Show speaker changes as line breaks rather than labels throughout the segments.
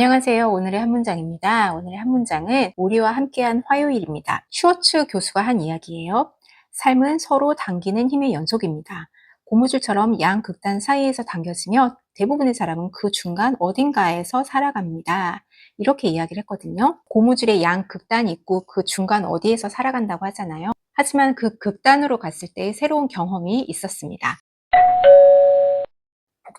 안녕하세요. 오늘의 한 문장입니다. 오늘의 한 문장은 우리와 함께한 화요일입니다. 슈워츠 교수가 한 이야기예요. 삶은 서로 당기는 힘의 연속입니다. 고무줄처럼 양 극단 사이에서 당겨지며 대부분의 사람은 그 중간 어딘가에서 살아갑니다. 이렇게 이야기를 했거든요. 고무줄의 양 극단이 있고 그 중간 어디에서 살아간다고 하잖아요. 하지만 그 극단으로 갔을 때 새로운 경험이 있었습니다.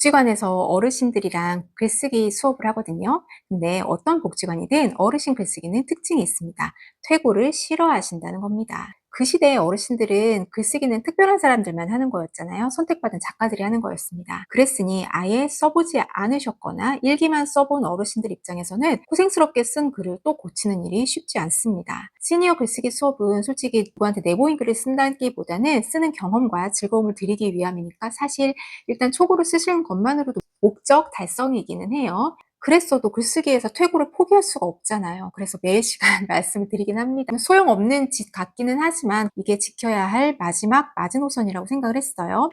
복지관에서 어르신들이랑 글쓰기 수업을 하거든요. 근데 어떤 복지관이든 어르신 글쓰기는 특징이 있습니다. 퇴고를 싫어하신다는 겁니다. 그 시대의 어르신들은 글쓰기는 특별한 사람들만 하는 거였잖아요. 선택받은 작가들이 하는 거였습니다. 그랬으니 아예 써보지 않으셨거나 일기만 써본 어르신들 입장에서는 고생스럽게 쓴 글을 또 고치는 일이 쉽지 않습니다. 시니어 글쓰기 수업은 솔직히 누구한테 내보인 글을 쓴다기보다는 쓰는 경험과 즐거움을 드리기 위함이니까 사실 일단 초고를 쓰시는 것만으로도 목적 달성이기는 해요. 그랬어도 글쓰기에서 퇴고를 포기할 수가 없잖아요. 그래서 매일 시간 말씀을 드리긴 합니다. 소용없는 짓 같기는 하지만 이게 지켜야 할 마지막 마지노선이라고 생각을 했어요.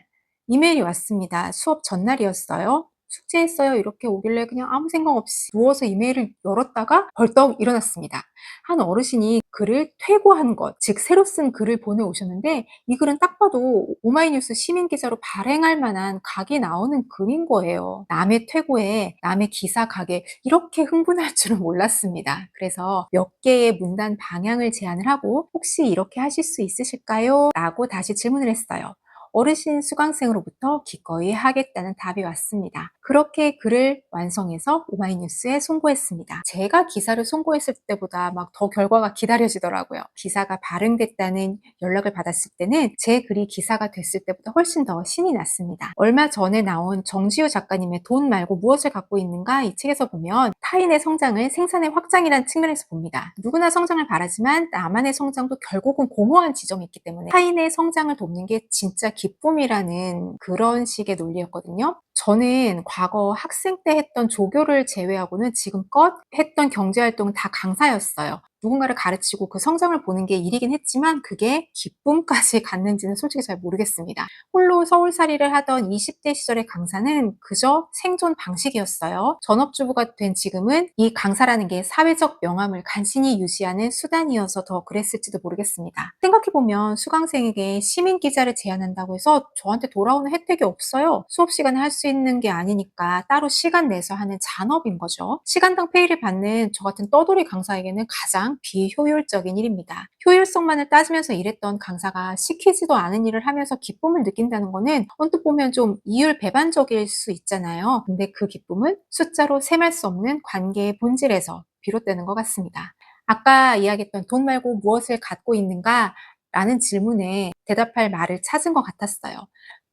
이메일이 왔습니다. 수업 전날이었어요. 숙제했어요. 이렇게 오길래 그냥 아무 생각 없이 누워서 이메일을 열었다가 벌떡 일어났습니다. 한 어르신이 글을 퇴고한 것, 즉 새로 쓴 글을 보내오셨는데 이 글은 딱 봐도 오마이뉴스 시민 기자로 발행할 만한 각이 나오는 글인 거예요. 남의 퇴고에 남의 기사 각에 이렇게 흥분할 줄은 몰랐습니다. 그래서 몇 개의 문단 방향을 제안을 하고 혹시 이렇게 하실 수 있으실까요? 라고 다시 질문을 했어요. 어르신 수강생으로부터 기꺼이 하겠다는 답이 왔습니다. 그렇게 글을 완성해서 오마이뉴스에 송고했습니다. 제가 기사를 송고했을 때보다 막 더 결과가 기다려지더라고요. 기사가 발행됐다는 연락을 받았을 때는 제 글이 기사가 됐을 때보다 훨씬 더 신이 났습니다. 얼마 전에 나온 정지우 작가님의 돈 말고 무엇을 갖고 있는가 이 책에서 보면 타인의 성장을 생산의 확장이라는 측면에서 봅니다. 누구나 성장을 바라지만 나만의 성장도 결국은 공허한 지점이 있기 때문에 타인의 성장을 돕는 게 진짜 기쁨이라는 그런 식의 논리였거든요. 저는 과거 학생 때 했던 조교를 제외하고는 지금껏 했던 경제활동은 다 강사였어요. 누군가를 가르치고 그 성장을 보는 게 일이긴 했지만 그게 기쁨까지 갔는지는 솔직히 잘 모르겠습니다. 홀로 서울살이를 하던 20대 시절의 강사는 그저 생존 방식이었어요. 전업주부가 된 지금은 이 강사라는 게 사회적 명함을 간신히 유지하는 수단이어서 더 그랬을지도 모르겠습니다. 생각해보면 수강생에게 시민기자를 제안한다고 해서 저한테 돌아오는 혜택이 없어요. 수업 시간에 할 수 있는 게 아니니까 따로 시간 내서 하는 잔업인 거죠. 시간당 페이를 받는 저 같은 떠돌이 강사에게는 가장 비효율적인 일입니다. 효율성만을 따지면서 일했던 강사가 시키지도 않은 일을 하면서 기쁨을 느낀다는 거는 언뜻 보면 좀 이율배반적일 수 있잖아요. 근데 그 기쁨은 숫자로 셈할 수 없는 관계의 본질에서 비롯되는 것 같습니다. 아까 이야기했던 돈 말고 무엇을 갖고 있는가? 라는 질문에 대답할 말을 찾은 것 같았어요.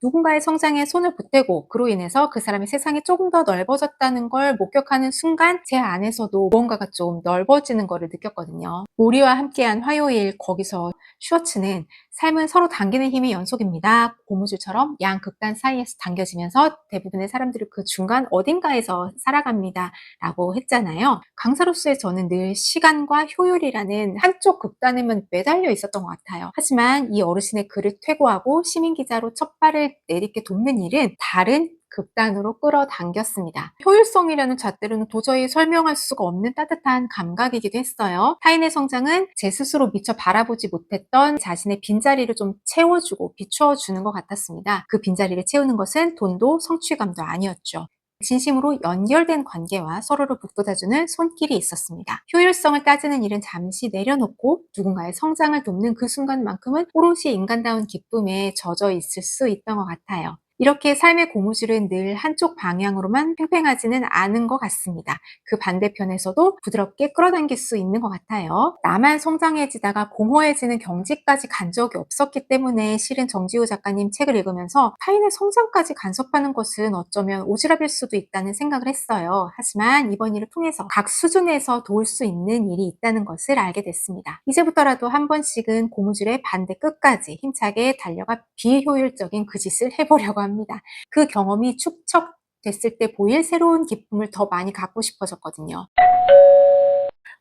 누군가의 성장에 손을 보태고 그로 인해서 그 사람의 세상이 조금 더 넓어졌다는 걸 목격하는 순간 제 안에서도 무언가가 좀 넓어지는 거를 느꼈거든요. 우리와 함께한 화요일 거기서 슈워츠는 삶은 서로 당기는 힘의 연속입니다. 고무줄처럼 양 극단 사이에서 당겨지면서 대부분의 사람들이 그 중간 어딘가에서 살아갑니다. 라고 했잖아요. 강사로서의 저는 늘 시간과 효율이라는 한쪽 극단에만 매달려 있었던 것 같아요. 하지만 이 어르신의 글을 퇴고하고 시민기자로 첫 발을 내딛게 돕는 일은 다른 극단으로 끌어당겼습니다. 효율성이라는 잣대로는 도저히 설명할 수가 없는 따뜻한 감각이기도 했어요. 타인의 성장은 제 스스로 미처 바라보지 못했던 자신의 빈자리를 좀 채워주고 비추어주는 것 같았습니다. 그 빈자리를 채우는 것은 돈도 성취감도 아니었죠. 진심으로 연결된 관계와 서로를 북돋아주는 손길이 있었습니다. 효율성을 따지는 일은 잠시 내려놓고 누군가의 성장을 돕는 그 순간만큼은 오롯이 인간다운 기쁨에 젖어 있을 수 있던 것 같아요. 이렇게 삶의 고무줄은 늘 한쪽 방향으로만 팽팽하지는 않은 것 같습니다. 그 반대편에서도 부드럽게 끌어당길 수 있는 것 같아요. 나만 성장해지다가 공허해지는 경지까지 간 적이 없었기 때문에 실은 정지우 작가님 책을 읽으면서 타인의 성장까지 간섭하는 것은 어쩌면 오지랖일 수도 있다는 생각을 했어요. 하지만 이번 일을 통해서 각 수준에서 도울 수 있는 일이 있다는 것을 알게 됐습니다. 이제부터라도 한 번씩은 고무줄의 반대 끝까지 힘차게 달려가 비효율적인 그 짓을 해보려고 합니다. 그 경험이 축적됐을 때 보일 새로운 기쁨을 더 많이 갖고 싶어졌거든요.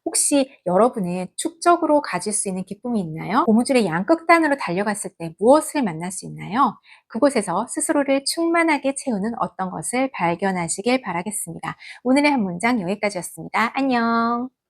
혹시 여러분은 축적으로 가질 수 있는 기쁨이 있나요? 고무줄의 양극단으로 달려갔을 때 무엇을 만날 수 있나요? 그곳에서 스스로를 충만하게 채우는 어떤 것을 발견하시길 바라겠습니다. 오늘의 한 문장 여기까지였습니다. 안녕.